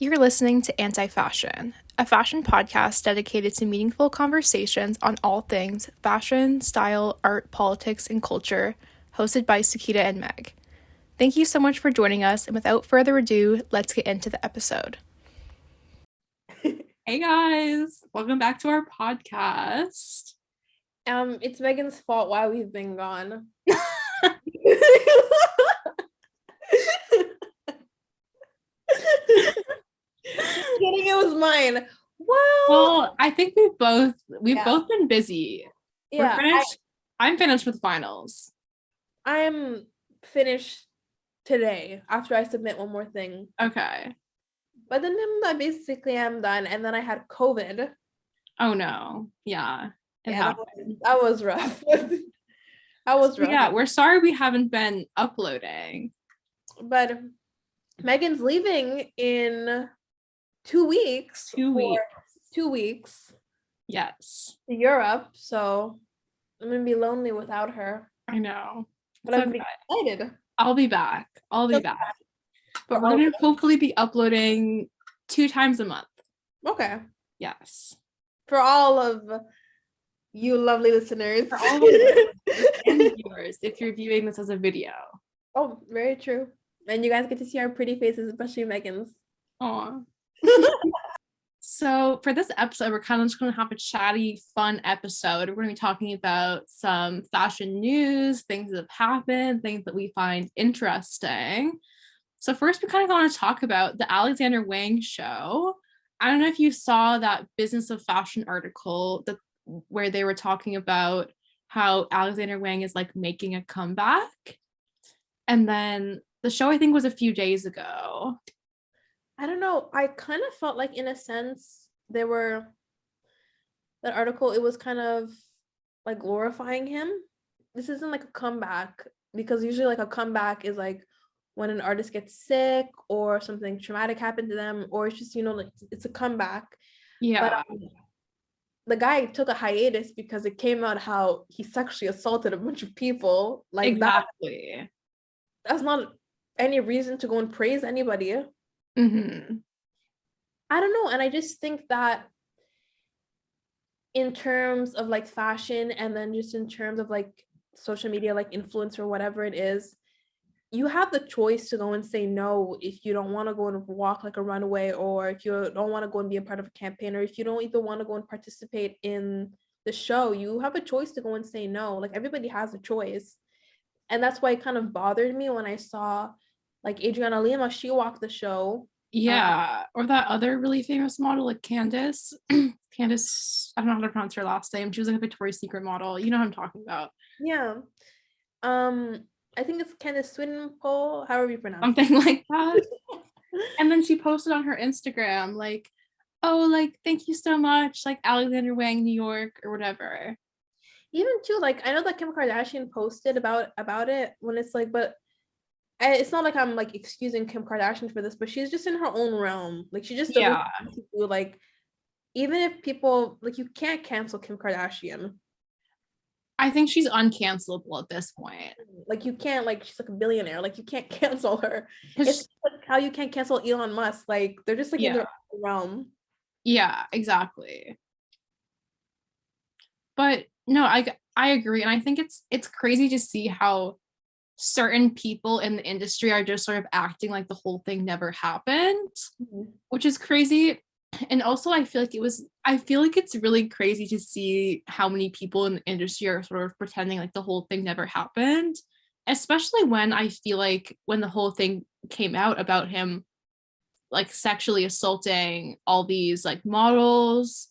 You're listening to Anti-Fashion, a fashion podcast dedicated to meaningful conversations on all things fashion, style, art, politics, and culture, hosted by Soukita and Meg. Thank you so much for joining us, and without further ado, let's get into the episode. Hey guys, welcome back to our podcast. It's Megan's fault why we've been gone. Kidding, it was mine. Well, I think we've both been busy. Yeah, I'm finished with finals. I'm finished today after I submit one more thing. Okay. But then I basically am done, and then I had COVID. Oh no. Yeah. That was rough. That was rough. Yeah, we're sorry we haven't been uploading. But Megan's leaving in 2 weeks. 2 weeks. Yes. To Europe, so I'm gonna be lonely without her. I know. But I'm excited. I'll be back. But we're gonna hopefully be uploading 2 times a month. Okay. Yes. For all of you lovely listeners. For all of you and viewers, if you're viewing this as a video. Oh, very true. And you guys get to see our pretty faces, especially Megan's. Aw. So for this episode, we're kind of just going to have a chatty, fun episode. We're going to be talking about some fashion news, things that have happened, things that we find interesting. So first, we kind of want to talk about the Alexander Wang show. I don't know if you saw that Business of Fashion article where they were talking about how Alexander Wang is like making a comeback. And then the show, I think, was a few days ago. I don't know. I kind of felt like, in a sense, that article, it was kind of like glorifying him. This isn't like a comeback, because usually like a comeback is like when an artist gets sick or something traumatic happened to them, or it's just, like it's a comeback. Yeah. But the guy took a hiatus because it came out how he sexually assaulted a bunch of people. Like, exactly. That's not any reason to go and praise anybody. Mm-hmm. I don't know. And I just think that in terms of like fashion, and then just in terms of like social media, like influencer, whatever it is, you have the choice to go and say no if you don't want to go and walk like a runaway, or if you don't want to go and be a part of a campaign, or if you don't even want to go and participate in the show. You have a choice to go and say no. Like, everybody has a choice. And that's why it kind of bothered me when I saw like Adriana Lima, she walked the show. Yeah, or that other really famous model, like Candace. Candace, I don't know how to pronounce her last name. She was like a Victoria's Secret model. You know what I'm talking about. Yeah. I think it's Candace Swinpole, however you pronounce something like that. And then she posted on her Instagram, like, oh, like, thank you so much, like Alexander Wang, New York, or whatever. Even too, like, I know that Kim Kardashian posted about it, when it's like, but it's not like I'm like excusing Kim Kardashian for this, but she's just in her own realm. Like, she just doesn't do, like, even if people, like, you can't cancel Kim Kardashian. I think she's uncancelable at this point. Like, you can't, like, she's like a billionaire. Like, you can't cancel her. It's like how you can't cancel Elon Musk. Like, they're just like in their own realm. Yeah, exactly. But no, I agree. And I think it's crazy to see how certain people in the industry are just sort of acting like the whole thing never happened, which is crazy. And also I feel like it's really crazy to see how many people in the industry are sort of pretending like the whole thing never happened, especially when I feel like when the whole thing came out about him like sexually assaulting all these like models,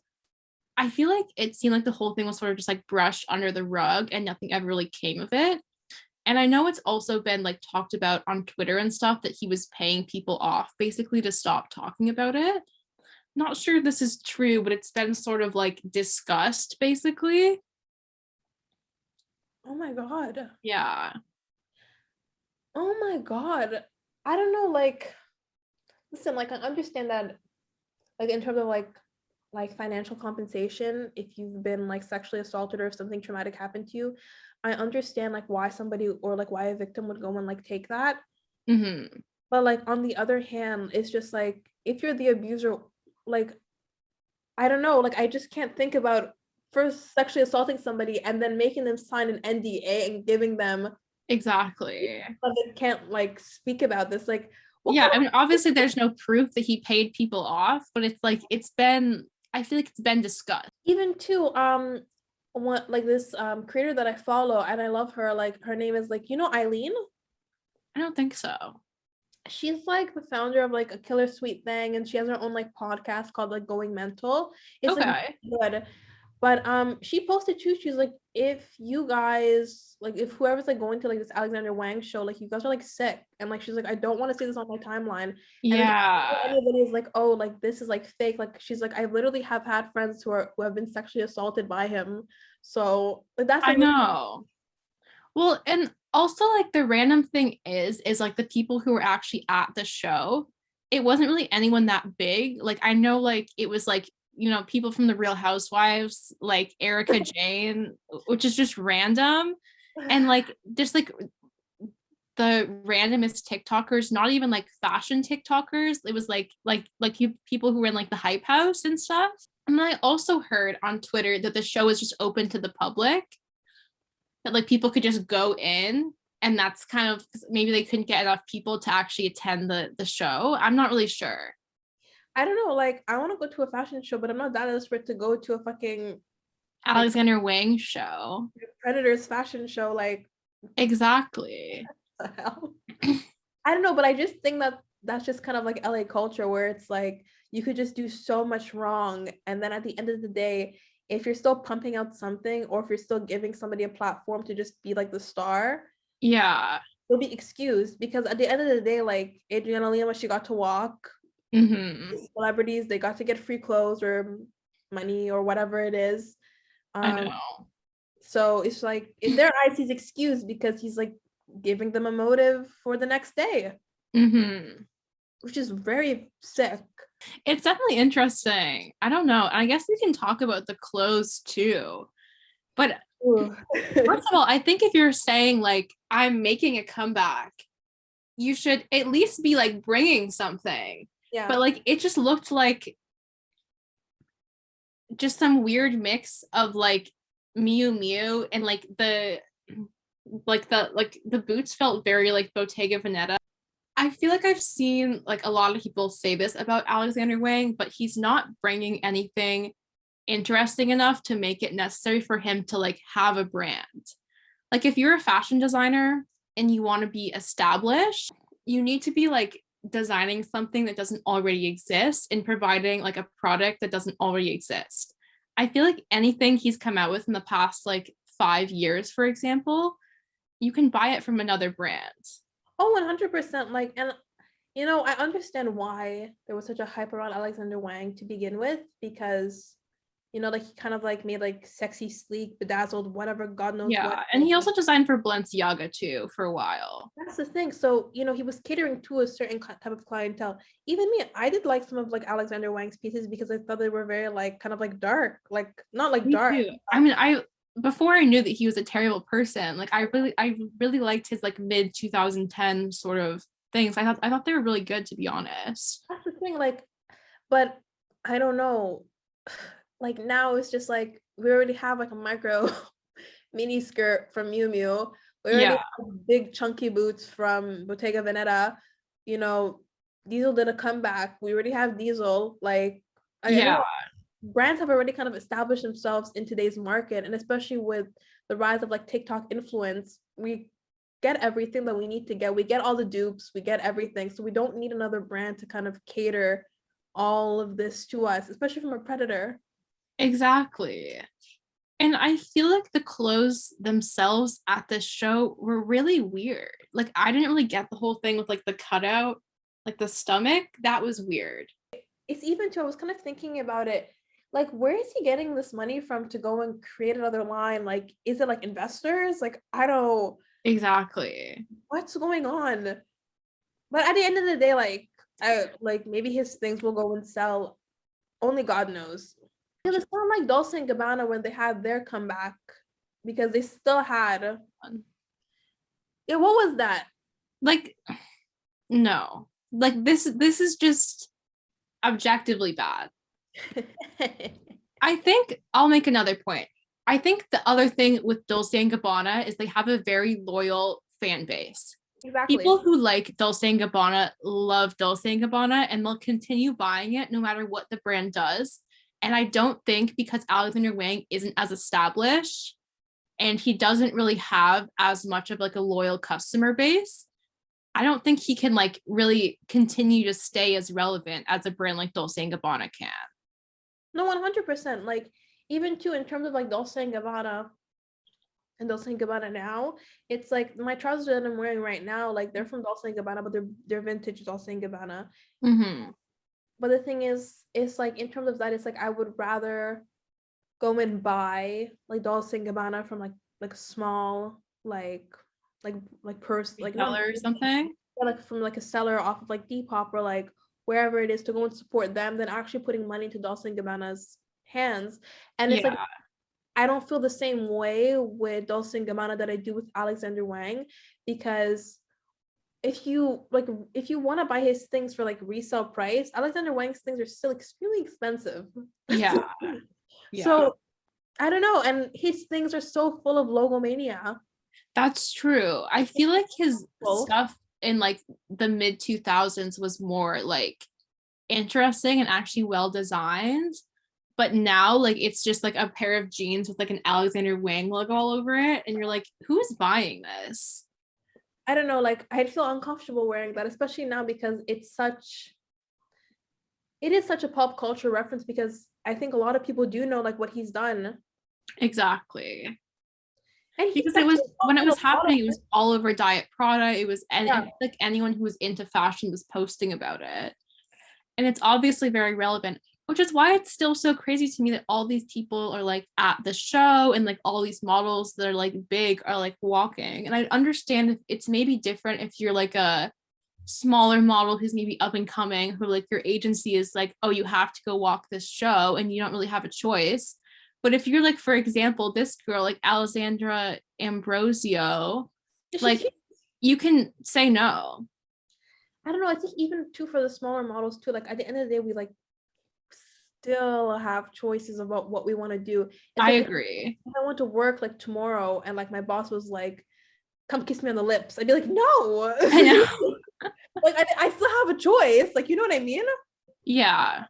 I feel like it seemed like the whole thing was sort of just like brushed under the rug and nothing ever really came of it. And I know it's also been like talked about on Twitter and stuff that he was paying people off basically to stop talking about it. Not sure if this is true, but it's been sort of like discussed basically. Oh my God. Yeah. Oh my God. I don't know, like, listen, like, I understand that, like, in terms of like financial compensation, if you've been like sexually assaulted or if something traumatic happened to you, I understand like why somebody, or like why a victim would go and like take that. Mm-hmm. But like on the other hand, it's just like if you're the abuser, like I don't know, like I just can't think about first sexually assaulting somebody and then making them sign an NDA and giving them Exactly. but they can't like speak about this. Like what Yeah, kind I mean, obviously there's no proof that he paid people off, but it's like I feel like it's been discussed. even too what like this creator that I follow and I love her, like her name is like, you know, Eileen? I don't think so. She's like the founder of like a Killer Sweet Thing, and she has her own like podcast called like Going Mental. It's like Okay. good. But she posted too, she's like, if you guys like if whoever's like going to like this Alexander Wang show, like you guys are like sick. And like she's like, I don't want to see this on my timeline. And Yeah. anybody is like, oh, like this is like fake. Like she's like, I literally have had friends who have been sexually assaulted by him. So like that's I like know. Well, and also like the random thing is like the people who were actually at the show, it wasn't really anyone that big. Like I know like it was like, you know, people from the Real Housewives, like Erica Jane, which is just random. And like just like the randomest TikTokers, not even like fashion TikTokers. It was like people who were in like the Hype House and stuff. And I also heard on Twitter that the show is just open to the public, that like people could just go in, and that's kind of maybe they couldn't get enough people to actually attend the show. I'm not really sure. I don't know, like I want to go to a fashion show, but I'm not that desperate to go to a fucking Alexander Wang show. Predators fashion show. Like Exactly. what the hell? I don't know, but I just think that that's just kind of like LA culture where it's like you could just do so much wrong, and then at the end of the day, if you're still pumping out something or if you're still giving somebody a platform to just be like the star, Yeah. you'll be excused. Because at the end of the day, like Adriana Lima, she got to walk. Mm-hmm. Celebrities, they got to get free clothes or money or whatever it is. I know. So it's like in their eyes, he's excused because he's like giving them a motive for the next day, Mm-hmm. which is very sick. It's definitely interesting. I don't know. I guess we can talk about the clothes too. But first of all, I think if you're saying like I'm making a comeback, you should at least be like bringing something. Yeah. But like it just looked like just some weird mix of like Miu Miu and like the boots felt very like Bottega Veneta. I feel like I've seen like a lot of people say this about Alexander Wang, but he's not bringing anything interesting enough to make it necessary for him to like have a brand. Like if you're a fashion designer and you want to be established, you need to be like designing something that doesn't already exist and providing like a product that doesn't already exist. I feel like anything he's come out with in the past like 5 years, for example, you can buy it from another brand. Oh, 100%. Like, and you know, I understand why there was such a hype around Alexander Wang to begin with, because you know, like he kind of like made like sexy, sleek, bedazzled, whatever, God knows Yeah, what. and he also designed for Balenciaga too for a while. That's the thing. So, you know, he was catering to a certain type of clientele. Even me, I did like some of like Alexander Wang's pieces because I thought they were very like kind of like dark, like not like Me dark. too. I mean, I before I knew that he was a terrible person, like I really liked his like mid 2010 sort of things. I thought they were really good, to be honest. That's the thing, like, but I don't know. Like now it's just like we already have like a micro mini skirt from Miu Miu. We already have big chunky boots from Bottega Veneta. You know, Diesel did a comeback. We already have Diesel. Like, I know brands have already kind of established themselves in today's market, and especially with the rise of like TikTok influence, we get everything that we need to get. We get all the dupes, we get everything. So we don't need another brand to kind of cater all of this to us, especially from a predator. Exactly. And I feel like the clothes themselves at this show were really weird. Like I didn't really get the whole thing with like the cutout, like the stomach. That was weird. It's even too, I was kind of thinking about it. Like, where is he getting this money from to go and create another line? Like, is it like investors? Like, I don't. Exactly. What's going on? But at the end of the day, like maybe his things will go and sell. Only God knows. It was kind of like Dolce and Gabbana when they had their comeback, because they still had. Yeah, what was that? Like, no. Like this is just objectively bad. I think I'll make another point. I think the other thing with Dolce & Gabbana is they have a very loyal fan base. Exactly. People who like Dolce & Gabbana love Dolce & Gabbana, and they'll continue buying it no matter what the brand does. And I don't think, because Alexander Wang isn't as established and he doesn't really have as much of like a loyal customer base, I don't think he can like really continue to stay as relevant as a brand like Dolce & Gabbana can. No, 100%. Like, even too, in terms of like Dolce & Gabbana and Dolce & Gabbana now, it's like my trousers that I'm wearing right now, like they're from Dolce & Gabbana, but they're vintage Dolce & Gabbana. Mm-hmm. But the thing is, it's like in terms of that, it's like I would rather go and buy like Dolce & Gabbana from like a small like purse like Seller or something, like from like a seller off of like Depop or like wherever it is, to go and support them than actually putting money into Dolce & Gabbana's hands. And it's like I don't feel the same way with Dolce & Gabbana that I do with Alexander Wang, because if you want to buy his things for like resale price, Alexander Wang's things are still extremely expensive. Yeah. So I don't know, and his things are so full of logomania. That's true. I feel like his stuff in like the mid 2000s was more like interesting and actually well designed, but now like it's just like a pair of jeans with like an Alexander Wang logo all over it, and you're like, who's buying this? I don't know, like I'd feel uncomfortable wearing that, especially now, because it is such a pop culture reference, because I think a lot of people do know like what he's done. Exactly. And because it was, when it was happening, it was all over Diet Prada. It was like anyone who was into fashion was posting about it. And it's obviously very relevant, which is why it's still so crazy to me that all these people are like at the show, and like all these models that are like big are like walking. And I understand if it's maybe different if you're like a smaller model who's maybe up and coming, who like your agency is like, oh, you have to go walk this show and you don't really have a choice. But if you're like, for example, this girl like Alessandra Ambrosio, like you can say no. I don't know. I think even too for the smaller models too, like at the end of the day, we like still have choices about what we want to do. I agree. If I want to work like tomorrow and like my boss was like, come kiss me on the lips, I'd be like, no. I know. Like I still have a choice. Like, you know what I mean? Yeah.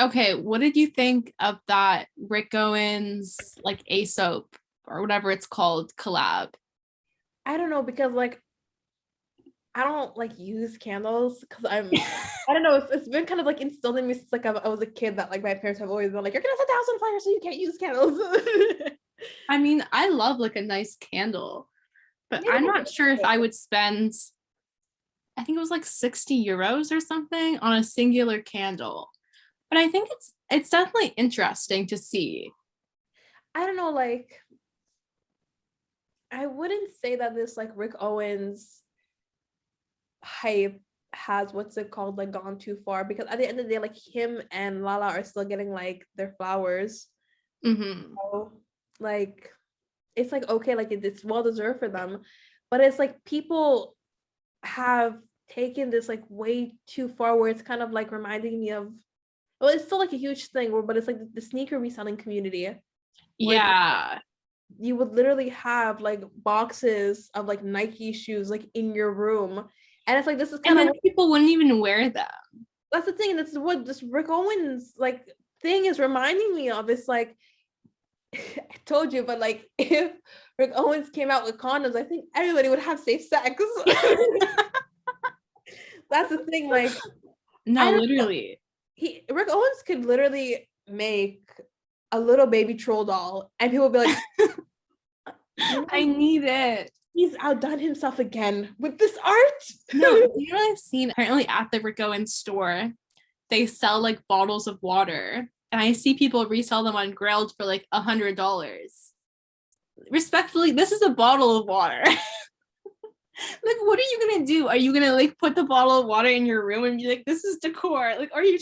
Okay, what did you think of that Rick Owens like Aesop or whatever it's called collab? I don't know, because like I don't like use candles, because I don't know, it's been kind of like instilled in me since like I was a kid, that like my parents have always been like, you're gonna set the house on fire, so you can't use candles. I mean, I love like a nice candle, but I'm not sure if I would spend, I think it was like 60 euros or something on a singular candle. But I think it's definitely interesting to see. I don't know, like I wouldn't say that this like Rick Owens hype has, what's it called, like gone too far, because at the end of the day, like him and Lala are still getting like their flowers. So, like it's like, okay, like it's well deserved for them, but it's like people have taken this like way too far, where it's kind of like reminding me of, well, it's still like a huge thing, but it's like the sneaker reselling community. Yeah. You would literally have like boxes of like Nike shoes like in your room. And it's like, this is kind of, people wouldn't even wear them. That's the thing. And this is what this Rick Owens like thing is reminding me of. It's like, I told you, but like if Rick Owens came out with condoms, I think everybody would have safe sex. That's the thing. Like, no, literally. Rick Owens could literally make a little baby troll doll, and people would be like, I need it. He's outdone himself again with this art. No, you know what I've seen? Apparently at the Rick Owens store, they sell like bottles of water, and I see people resell them on Grailed for like $100. Respectfully, this is a bottle of water. Like, what are you gonna do? Are you gonna like put the bottle of water in your room and be like, this is decor? Like, are you?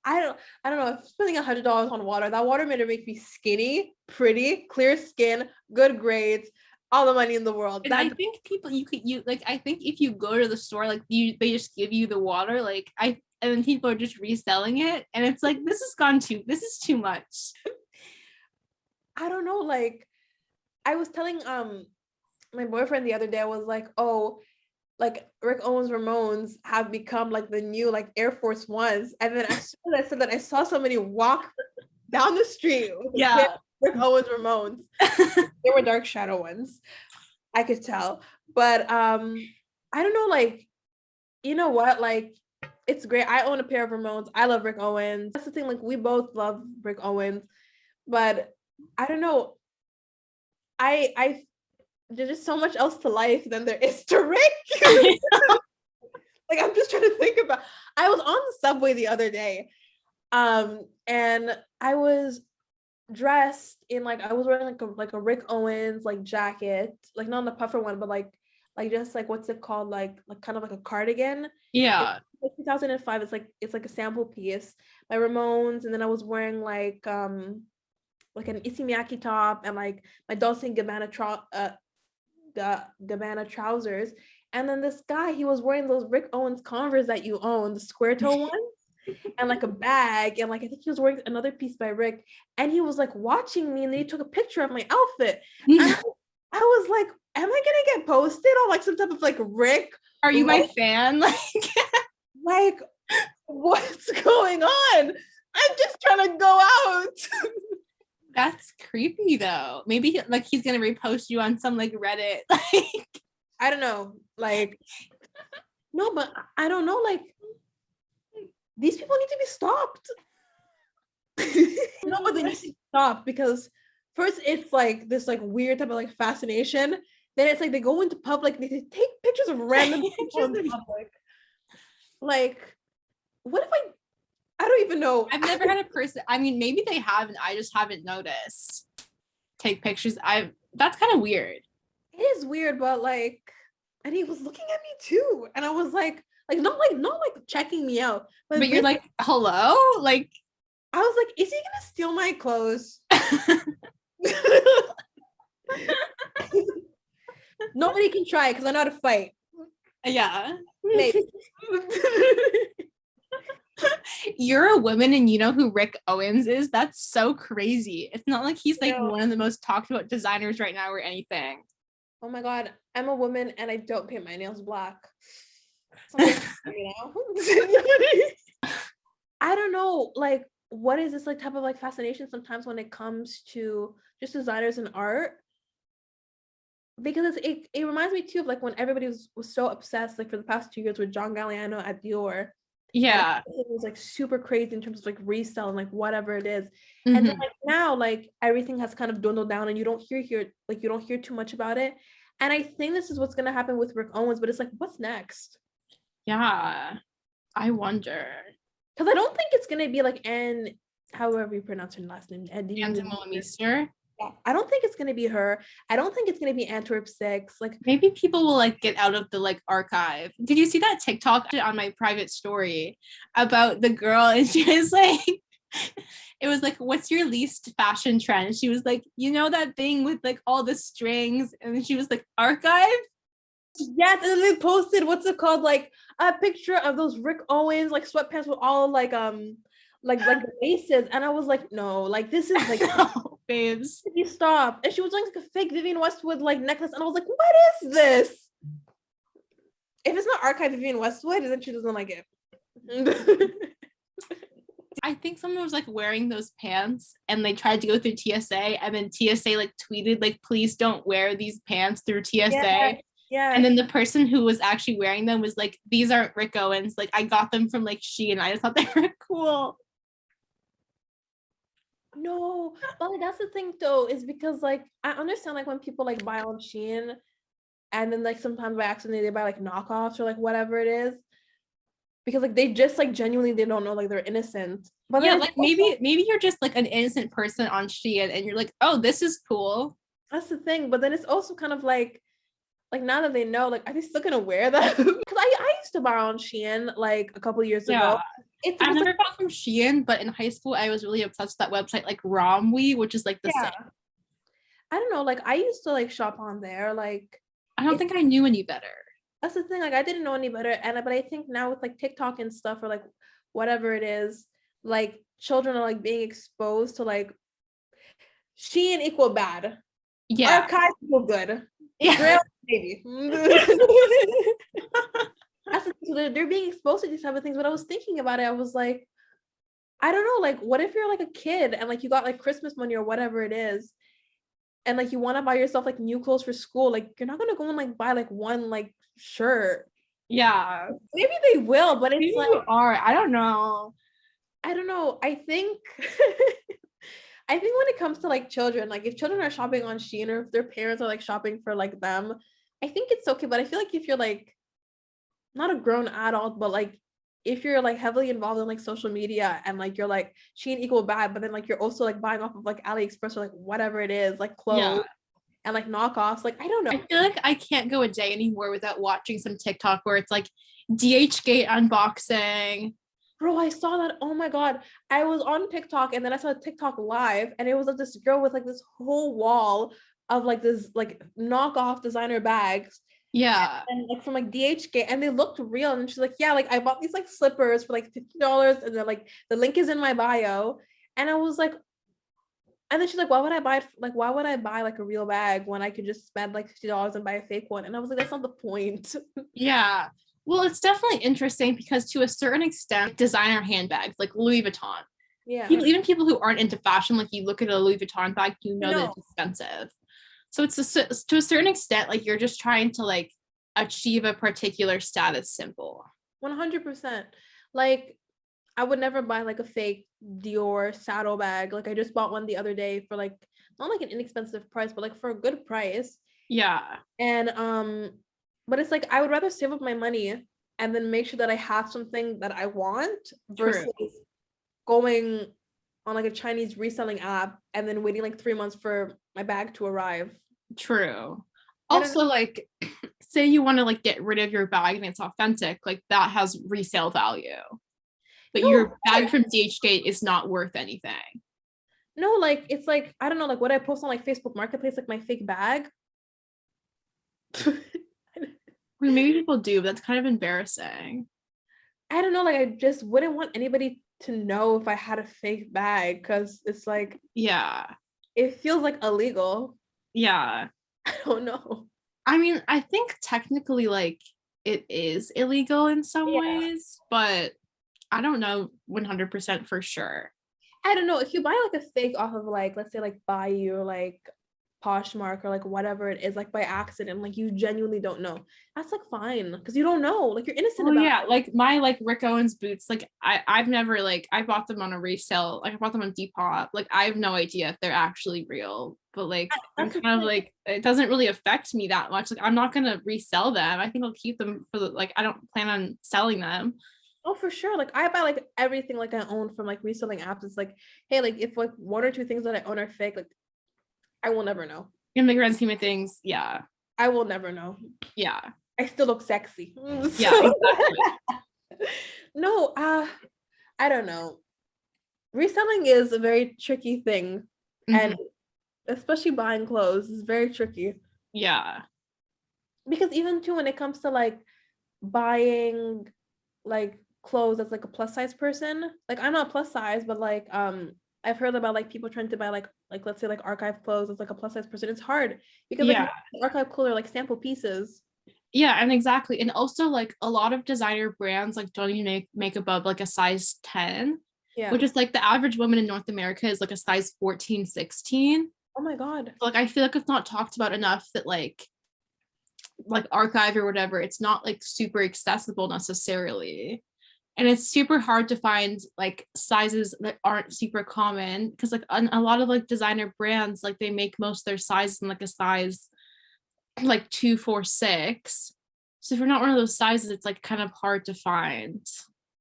I don't know. If spending $100 on water, that water made it make me skinny, pretty, clear skin, good grades. all the money in the world. And I think people I think if you go to the store, like they just give you the water, like and then people are just reselling it, and it's like this is too much. I don't know, like I was telling my boyfriend the other day, I was like, oh, like Rick Owens Ramones have become like the new like Air Force Ones. And then as soon as I said that, I saw somebody walk down the street with Rick Owens Ramones. They were Dark Shadow ones, I could tell. But I don't know, like, you know what? Like, it's great. I own a pair of Ramones. I love Rick Owens. That's the thing, like, we both love Rick Owens. But I don't know. I there's just so much else to life than there is to Rick. Like, I'm just trying to think about. I was on the subway the other day, and I was dressed in like I was wearing like a Rick Owens like jacket, like not the puffer one, but like just like what's it called, like kind of like a cardigan. Yeah. It's 2005. It's like a sample piece by Ramones, and then I was wearing like an Issey Miyake top and like my Dolce & Gabbana trousers. And then this guy, he was wearing those Rick Owens Converse that you own, the square toe ones, and like a bag, and like I think he was wearing another piece by Rick, and he was like watching me, and then he took a picture of my outfit. And I was like, am I gonna get posted on like some type of like Rick? Are you my fan? Like what's going on? I'm just trying to go out. That's creepy though. Maybe like he's gonna repost you on some like Reddit. Like I don't know. Like no, but I don't know. Like these people need to be stopped. No, but they need to be stopped because first it's like this like weird type of like fascination. Then it's like they go into public, they take pictures of random people in public. Like, what if I don't even know. I've never had a person, I mean, maybe they have and I just haven't noticed. Take pictures. That's kind of weird. It is weird, but like, and he was looking at me too. And I was like not checking me out. But you're like, hello? Like, I was like, is he gonna steal my clothes? Nobody can try because I know how to fight. Yeah. Maybe. You're a woman and you know who Rick Owens is? That's so crazy. It's not like he's like one of the most talked about designers right now or anything. Oh my god, I'm a woman and I don't paint my nails black. You know? I don't know, like, what is this like type of like fascination sometimes when it comes to just designers and art? Because it reminds me too of like when everybody was so obsessed like for the past 2 years with John Galliano at Dior. Yeah, it was like super crazy in terms of like resell and like whatever it is. Mm-hmm. And then like now like everything has kind of dwindled down and you don't hear too much about it. And I think this is what's gonna happen with Rick Owens, but it's like, what's next? Yeah, I wonder. Because I don't think it's gonna be like however you pronounce her last name, Antimonister. Yeah, I don't think it's gonna be her. I don't think it's gonna be Antwerp 6. Like maybe people will like get out of the like archive. Did you see that TikTok on my private story about the girl and she was like, it was like, what's your least fashion trend? She was like, you know that thing with like all the strings, and then she was like, archive. Yes, and then they posted what's it called, like a picture of those Rick Owens like sweatpants with all like the laces, and I was like, no, like this is like no, babes, you stop. And she was wearing like a fake Vivienne Westwood like necklace, and I was like, what is this? If it's not archive Vivienne Westwood, then she doesn't like it. I think someone was like wearing those pants and they tried to go through TSA, and then TSA like tweeted like, please don't wear these pants through TSA. Yeah. And then the person who was actually wearing them was like, these aren't Rick Owens. Like, I got them from like Shein. I just thought they were cool. No, but like, that's the thing though, is because like I understand like when people like buy on Shein and then like sometimes by accident they buy like knockoffs or like whatever it is, because like they just like genuinely they don't know, like they're innocent. But yeah, like maybe you're just like an innocent person on Shein and you're like, oh, this is cool. That's the thing. But then it's also kind of like now that they know, like, are they still gonna wear that? Because I used to buy on Shein like a couple years ago. I never bought from Shein, but in high school I was really obsessed with that website like Romwe, which is like the same. I don't know, like I used to like shop on there. Like I don't think I knew any better. that's the thing, like I didn't know any better. But I think now with like TikTok and stuff, or like whatever it is, like children are like being exposed to like Shein equal bad. Yeah. Archive equal good. Yeah. Grail baby. That's the thing, so they're being exposed to these type of things. But I was thinking about it, I was like, I don't know, like what if you're like a kid and like you got like Christmas money or whatever it is, and like you want to buy yourself like new clothes for school, like you're not gonna go and like buy like one like shirt. Yeah. Maybe they will, but it's Maybe like you are. I don't know. I don't know. I think I think when it comes to like children, like if children are shopping on Shein or if their parents are like shopping for like them, I think it's okay. But I feel like if you're like not a grown adult, but like if you're like heavily involved in like social media and like you're like Shein equal bad, but then like you're also like buying off of like AliExpress or like whatever it is, like clothes and like knockoffs, like I don't know. I feel like I can't go a day anymore without watching some TikTok where it's like DHgate unboxing. Bro, I saw that. Oh my God. I was on TikTok and then I saw TikTok live and it was like this girl with like this whole wall of like this like knockoff designer bags. Yeah. And like from like DHgate and they looked real. And she's like, yeah, like I bought these like slippers for like $50 and then like the link is in my bio. And I was like, and then she's like, why would I buy like a real bag when I could just spend like $50 and buy a fake one? And I was like, that's not the point. Yeah. Well, it's definitely interesting because to a certain extent, designer handbags like Louis Vuitton. Yeah. Even people who aren't into fashion, like you look at a Louis Vuitton bag, you know that it's expensive. So it's to a certain extent, like you're just trying to like achieve a particular status symbol. 100%. Like I would never buy like a fake Dior saddle bag. Like I just bought one the other day for like not like an inexpensive price, but like for a good price. Yeah. And but it's like I would rather save up my money and then make sure that I have something that I want versus going on like a Chinese reselling app and then waiting like 3 months for my bag to arrive. True. Also, like, say you want to like get rid of your bag and it's authentic, like that has resale value. But your bag from DHgate is not worth anything. No, like it's like I don't know, like what I post on like Facebook Marketplace, like my fake bag. I mean, maybe people do, but that's kind of embarrassing. I don't know, like I just wouldn't want anybody to know if I had a fake bag because it's like it feels like illegal. Yeah. I don't know. I mean, I think technically like it is illegal in some ways, but I don't know 100% for sure. I don't know if you buy like a fake off of like let's say like Bayou or like Poshmark or like whatever it is, like by accident, like you genuinely don't know, that's like fine because you don't know, like you're innocent about it. Like my like Rick Owens boots, like I've never like I bought them on a resale, like I bought them on Depop, like I have no idea if they're actually real, but like I'm kind of like it doesn't really affect me that much, like I'm not gonna resell them. I think I'll keep them for like I don't plan on selling them. Oh, for sure. Like I buy like everything like I own from like reselling apps. It's like, hey, like if like one or two things that I own are fake, like I will never know. In the grand scheme of things, I will never know. I still look sexy. Exactly. No, I don't know. Reselling is a very tricky thing, and especially buying clothes is very tricky. Because even too when it comes to like buying like clothes as like a plus size person, like I'm not plus size, but like I've heard about like people trying to buy like let's say like archive clothes as like a plus size person. It's hard because like archive clothes are like sample pieces. And exactly, and also like a lot of designer brands like don't even make above like a size 10, which is like the average woman in North America is like a size 14, 16. Oh my God. So, like I feel like it's not talked about enough that like archive or whatever, it's not like super accessible necessarily, and it's super hard to find like sizes that aren't super common because like a lot of like designer brands, like they make most of their sizes in like a size like 2, 4, 6. So if you're not one of those sizes, it's like kind of hard to find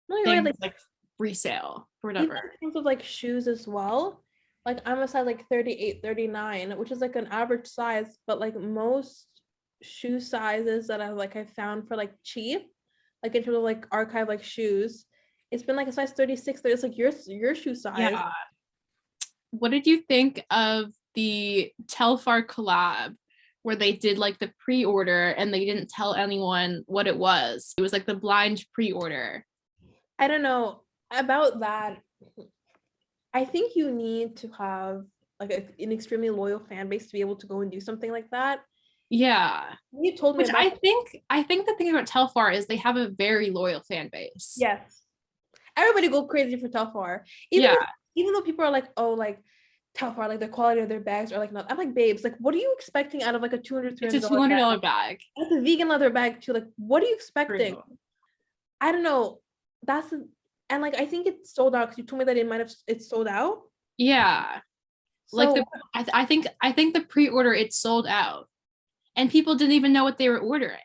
like resale or whatever. Even in terms of like shoes as well, like I'm a size like 38, 39, which is like an average size, but like most shoe sizes that I found for like cheap, like in terms of like archive like shoes, it's been like a size 36. It's like your shoe size. What did you think of the Telfar collab where they did like the pre-order and they didn't tell anyone what it was. It was like the blind pre-order. I don't know about that. I think you need to have like an extremely loyal fan base to be able to go and do something like that. Yeah. You told me Which about I think the thing about Telfar is they have a very loyal fan base. Yes. Everybody go crazy for Telfar. Even though people are like, oh, like Telfar, like the quality of their bags are like not. I'm like, babes, like what are you expecting out of like a $200, $300 It's a $200 bag. It's a vegan leather bag too. Like, what are you expecting? True. I don't know. And like I think it's sold out because you told me that it's sold out. Yeah. So, like I think the pre-order it's sold out. And people didn't even know what they were ordering,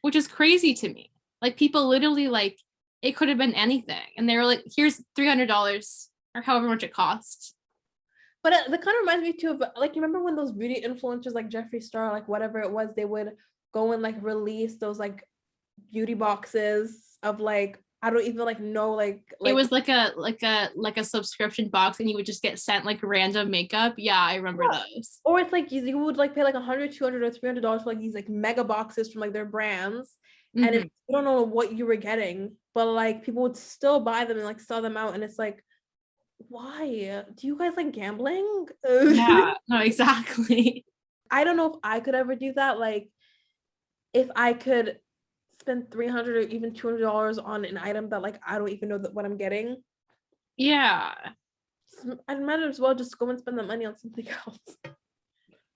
which is crazy to me. Like people literally like it could have been anything, and they were like, "Here's $300 or however much it costs." But that kind of reminds me too of like you remember when those beauty influencers like Jeffree Star, like whatever it was, they would go and like release those like beauty boxes of like I don't even like know like it was like a subscription box, and you would just get sent like random makeup. Yeah, I remember those. Or it's like you would like pay like $100, $200, or $300 for like these like mega boxes from like their brands, and you don't know what you were getting, but like people would still buy them and like sell them out, and it's like, why? Do you guys like gambling? Yeah, no, exactly. I don't know if I could ever do that. Like, if I could spend $300 or even $200 on an item that like I don't even know what I'm getting. Yeah, I might as well just go and spend the money on something else.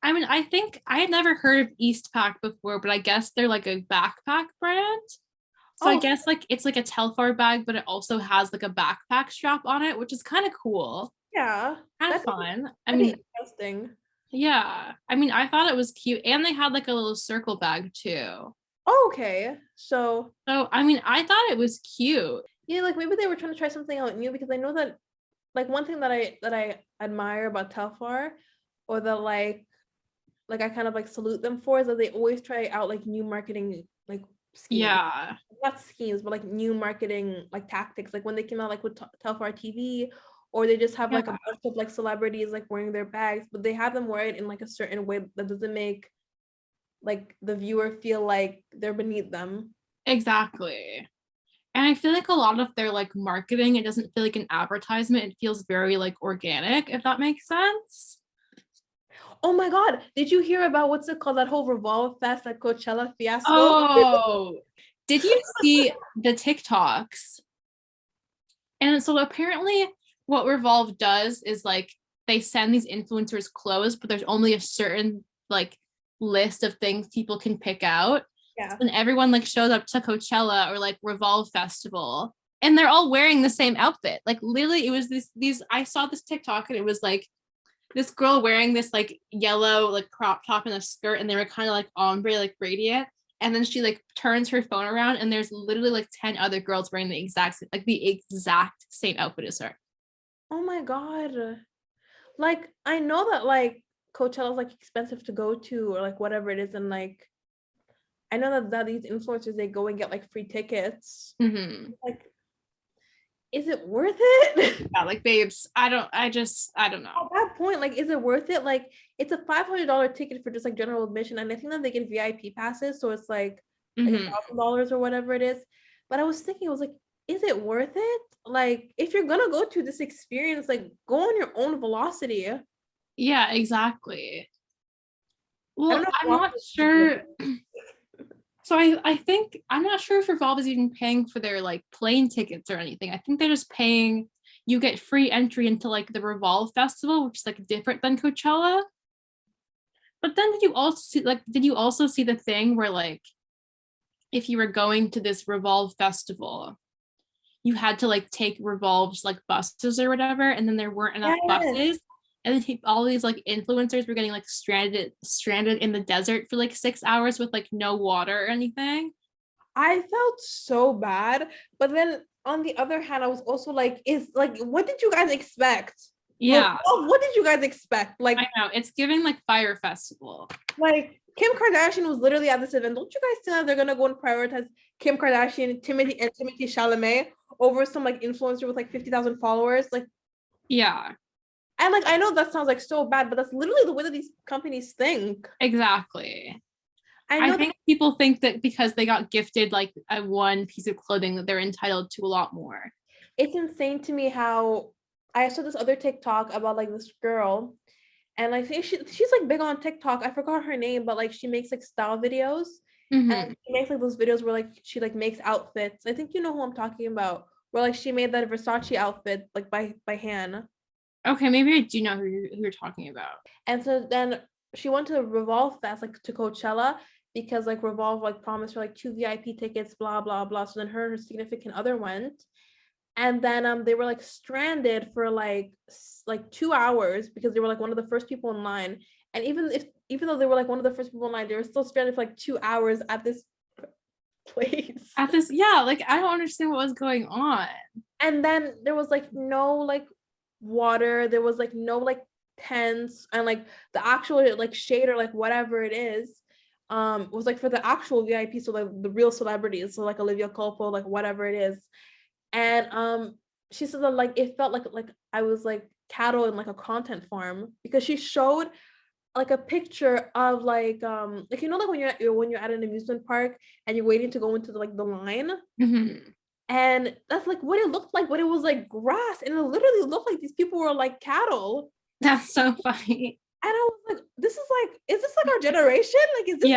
I mean, I think I had never heard of Eastpak before, but I guess they're like a backpack brand. So I guess like it's like a Telfar bag, but it also has like a backpack strap on it, which is kind of cool. Yeah, kind of fun. I mean, interesting. Yeah, I mean, I thought it was cute, and they had like a little circle bag too. Oh, okay, so I mean, I thought it was cute. Yeah, like maybe they were trying to try something out new, because I know that like one thing that I admire about Telfar, or that like I kind of like salute them for, is that they always try out like new marketing like schemes. Yeah, not schemes, but like new marketing like tactics, like when they came out like with Telfar TV, or they just have like a bunch of like celebrities like wearing their bags, but they have them wear it in like a certain way that doesn't make like the viewer feel like they're beneath them. Exactly. And I feel like a lot of their like marketing, it doesn't feel like an advertisement. It feels very like organic, if that makes sense. Oh my God, did you hear about what's it called, that whole Revolve Fest at Coachella fiasco? Oh, did you see the TikToks? And so apparently what Revolve does is like they send these influencers clothes, but there's only a certain like list of things people can pick out. Yeah. And everyone like shows up to Coachella or like Revolve Festival, and they're all wearing the same outfit. Like literally, it was these. I saw this TikTok, and it was like this girl wearing this like yellow like crop top and a skirt, and they were kind of like ombre, like radiant. And then she like turns her phone around, and there's literally like 10 other girls wearing the exact same outfit as her. Oh my God. Like, I know that like Coachella is like expensive to go to, or like whatever it is, and like I know that these influencers, they go and get like free tickets. Like, is it worth it? Yeah, like babes, I don't know. At that point, like, is it worth it? Like, it's a $500 ticket for just like general admission, and I think that they get VIP passes, so it's like $1,000 or whatever it is. But I was thinking, I was like, is it worth it? Like, if you're gonna go to this experience, like, go on your own velocity. Yeah, exactly. Well, I'm not sure. So I think I'm not sure if Revolve is even paying for their like plane tickets or anything. I think they're just paying, you get free entry into like the Revolve Festival, which is like different than Coachella. But then did you also see the thing where like if you were going to this Revolve Festival, you had to like take Revolve's like buses or whatever, and then there weren't enough buses. And then all these like influencers were getting like stranded in the desert for like 6 hours with like no water or anything. I felt so bad, but then on the other hand, I was also like, what did you guys expect? Yeah. What did you guys expect? Like, I know, it's giving like Fire Festival. Like, Kim Kardashian was literally at this event. Don't you guys think that they're gonna go and prioritize Kim Kardashian, Timothée Chalamet over some like influencer with like 50,000 followers? Like, yeah. I And like, I know that sounds like so bad, but that's literally the way that these companies think. Exactly. I think people think that because they got gifted like a one piece of clothing that they're entitled to a lot more. It's insane to me how I saw this other TikTok about like this girl, and I think she's like big on TikTok. I forgot her name, but like she makes like style videos. And she makes like those videos where like she like makes outfits. I think you know who I'm talking about. Where like she made that Versace outfit like by hand. Okay, maybe I do know who you're talking about. And so then she went to Revolve Fest, like to Coachella, because like Revolve like promised her like 2 VIP tickets, blah blah blah. So then her and her significant other went, and then they were like stranded for like 2 hours because they were like one of the first people in line. And even though they were like one of the first people in line, they were still stranded for like 2 hours at this place. Like I don't understand what was going on. And then there was like no like water, there was like no like tents, and like the actual like shade or like whatever it is was like for the actual VIP, so like the real celebrities, so like Olivia Culpo, like whatever it is. And she said that like it felt like I was like cattle in like a content farm, because she showed like a picture of like you know like when you're at an amusement park and you're waiting to go into the line. And that's like what it looked like, but it was like grass, and it literally looked like these people were like cattle. That's so funny. And I was like, is this like our generation? Like, is this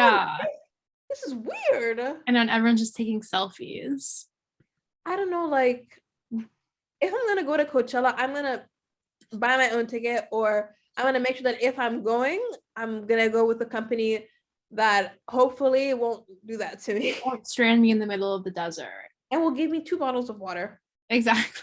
this is weird. And then everyone's just taking selfies. I don't know, like if I'm gonna go to Coachella, I'm gonna buy my own ticket, or I'm gonna make sure that if I'm going, I'm gonna go with a company that hopefully won't do that to me. Won't strand me in the middle of the desert. And will give me 2 bottles of water. Exactly.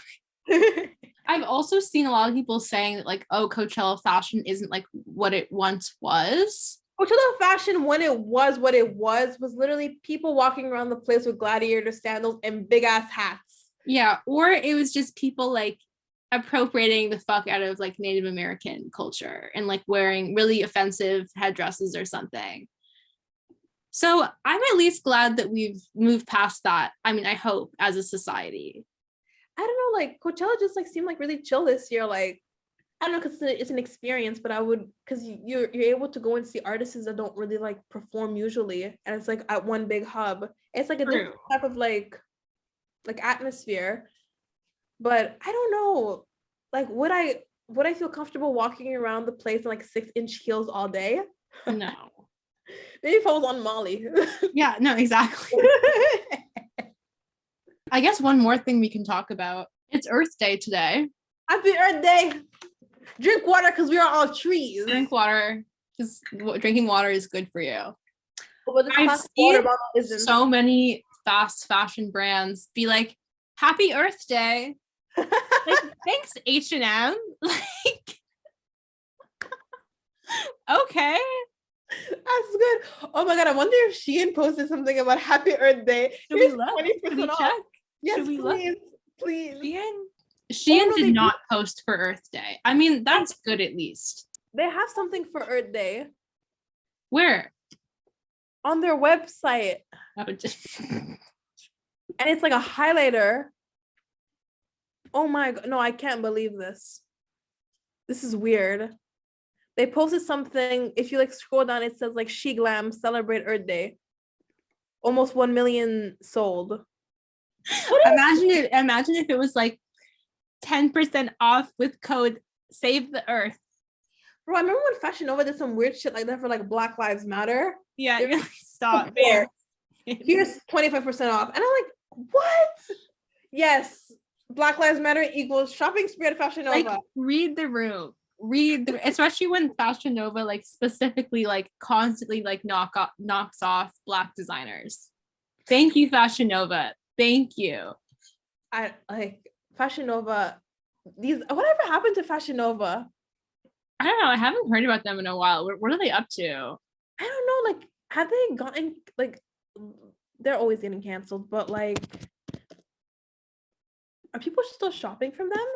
I've also seen a lot of people saying that like, oh, Coachella fashion isn't like what it once was. Coachella fashion, when it was what it was literally people walking around the place with gladiator sandals and big ass hats. Yeah, or it was just people like appropriating the fuck out of like Native American culture and like wearing really offensive headdresses or something. So I'm at least glad that we've moved past that. I mean, I hope, as a society. I don't know, like Coachella just like seemed like really chill this year. Like, I don't know, because it's an experience, but I would, because you're able to go and see artists that don't really like perform usually, and it's like at one big hub. It's like a different type of like atmosphere. But I don't know, like would I feel comfortable walking around the place in like 6-inch heels all day? No. Maybe if I was on Molly. Yeah, no, exactly. I guess one more thing we can talk about. It's Earth Day today. Happy Earth Day. Drink water because we are all trees. Drink water. Just drinking water is good for you. But I've seen so many fast fashion brands be like, Happy Earth Day. Like, thanks, H&M. Like, okay. That's good. Oh my god, I wonder if Shein posted something about Happy Earth Day. Should we look? Should we check? Yes, please. Please. Shein did not post for Earth Day. I mean, that's good at least. They have something for Earth Day. Where? On their website. And it's like a highlighter. Oh my god, no, I can't believe this. This is weird. They posted something. If you like scroll down, it says like She Glam celebrate Earth Day. Almost 1 million sold. Imagine if it was like 10% off with code Save the Earth. Bro, I remember when Fashion Nova did some weird shit like that for like Black Lives Matter. Yeah, really stop. Here's 25% off. And I'm like, what? Yes. Black Lives Matter equals shopping spree at Fashion Nova. Like, read the room. Especially when Fashion Nova like specifically like constantly like knocks off Black designers. Thank you, Fashion Nova. Thank you. I like Fashion Nova. Whatever happened to Fashion Nova? I don't know. I haven't heard about them in a while. What are they up to? I don't know. Like, have they gotten like? They're always getting canceled, but like, are people still shopping from them?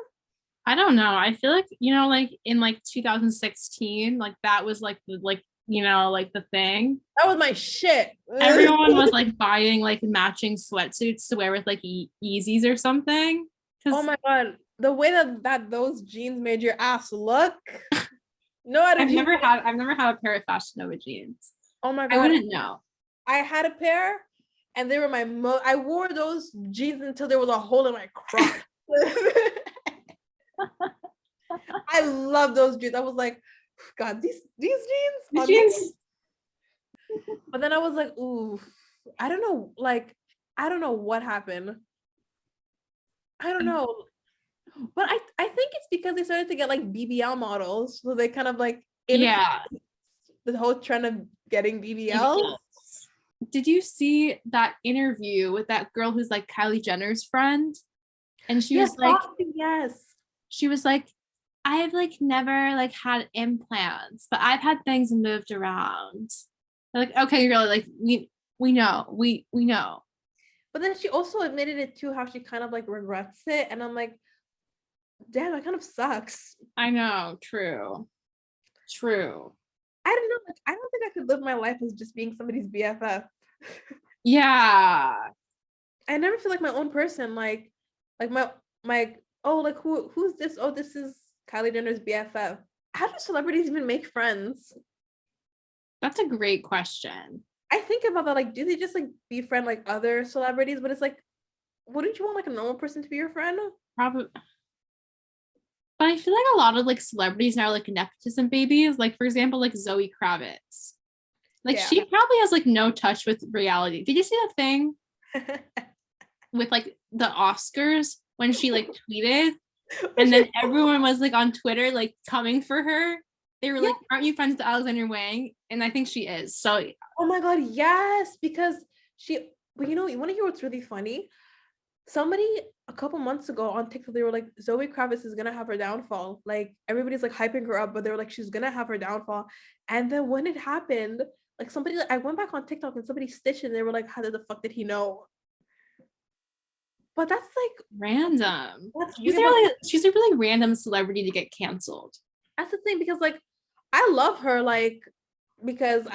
I don't know. I feel like, you know, like in like 2016, like that was like the the thing. That was my shit. Everyone was like buying like matching sweatsuits to wear with like Yeezys or something. Oh my god. the way that those jeans made your ass look. No, I've never had a pair of Fashion Nova jeans. Oh my God. I wouldn't know. I had a pair and they were I wore those jeans until there was a hole in my crotch. I love those jeans. I was like, God, these jeans. But then I was like, ooh, I don't know. Like, I don't know what happened. I don't know. But I think it's because they started to get like BBL models. So they kind of like the whole trend of getting BBLs. Did you see that interview with that girl who's like Kylie Jenner's friend? And she was like, yes. She was like, I've like never like had implants, but I've had things moved around. They're like, okay, really, like we know. But then she also admitted it too, how she kind of like regrets it. And I'm like, damn, that kind of sucks. I know, true. I don't know. Like, I don't think I could live my life as just being somebody's BFF. Yeah. I never feel like my own person. Like my oh, like who's this? Oh, this is Kylie Jenner's BFF. How do celebrities even make friends? That's a great question. I think about that. Like, do they just like befriend like other celebrities? But it's like, wouldn't you want like a normal person to be your friend? Probably. But I feel like a lot of like celebrities now are like nepotism babies. Like, for example, like Zoe Kravitz. Like, she probably has like no touch with reality. Did you see the thing with like the Oscars when she like tweeted and then everyone was like on Twitter like coming for her? They were like, aren't you friends with Alexander Wang? And I think she is. So oh my God, yes, because but you want to hear what's really funny? Somebody a couple months ago on TikTok, they were like, Zoe Kravitz is gonna have her downfall. Like, everybody's like hyping her up, but they were like, she's gonna have her downfall. And then when it happened, like somebody, I went back on TikTok and somebody stitched it and they were like, how the fuck did he know? But that's like random. She's a really random celebrity to get canceled. That's the thing, because like I love her, like, because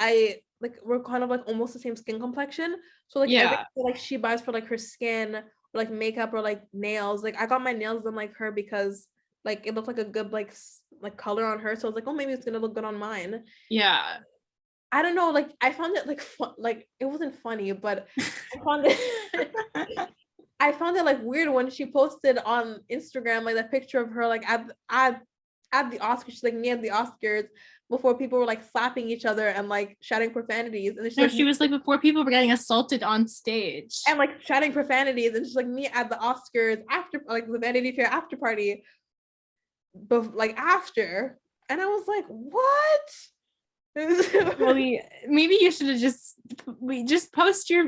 we're kind of like almost the same skin complexion. So like everything like she buys for like her skin, or like makeup, or like nails. Like, I got my nails done like her because like it looked like a good like color on her. So I was like, oh, maybe it's gonna look good on mine. Yeah. I don't know. Like, I found it like fun. Like, it wasn't funny, but I found it. I found it like weird when she posted on Instagram like that picture of her like at the Oscars. She's like me at the Oscars before people were like slapping each other and like shouting profanities. And she was like before people were getting assaulted on stage and like shouting profanities. And she's like me at the Oscars after like the Vanity Fair after party, but like after. And I was like, what? Really, maybe you should have just post your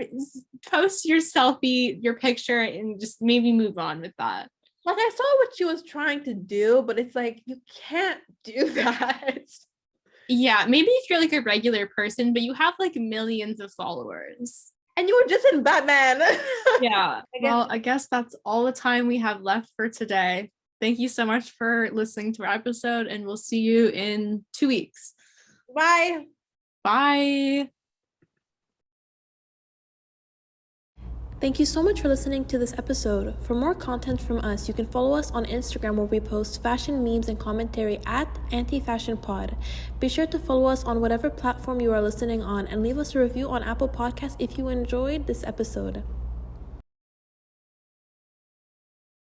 selfie, your picture, and just maybe move on with that. Like, I saw what she was trying to do, but it's like, you can't do that. Yeah, maybe if you're like a regular person, but you have like millions of followers. And you were just in Batman. Yeah. Well, I guess that's all the time we have left for today. Thank you so much for listening to our episode, and we'll see you in 2 weeks. Bye. Bye. Thank you so much for listening to this episode. For more content from us, you can follow us on Instagram, where we post fashion memes and commentary at AntiFashionPod. Be sure to follow us on whatever platform you are listening on, and leave us a review on Apple Podcasts if you enjoyed this episode.